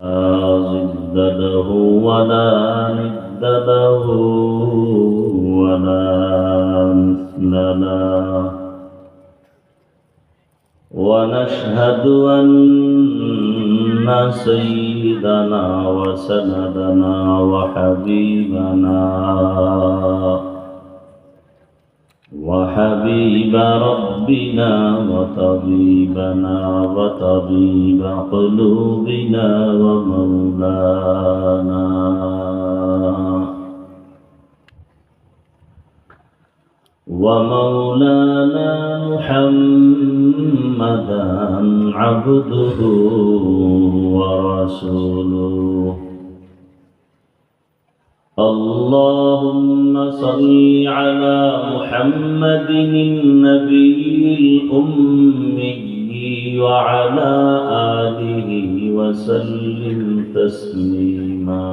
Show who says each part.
Speaker 1: ضد له ولا ند له ولا مثل له ونشهد أن سيدنا وسندنا وحبيب ربنا وطبيبنا وطبيب قلوبنا ومولانا محمدا عبده ورسوله. اللهم صل على محمد النبي الأمي وعلى آله وسلم تسليما.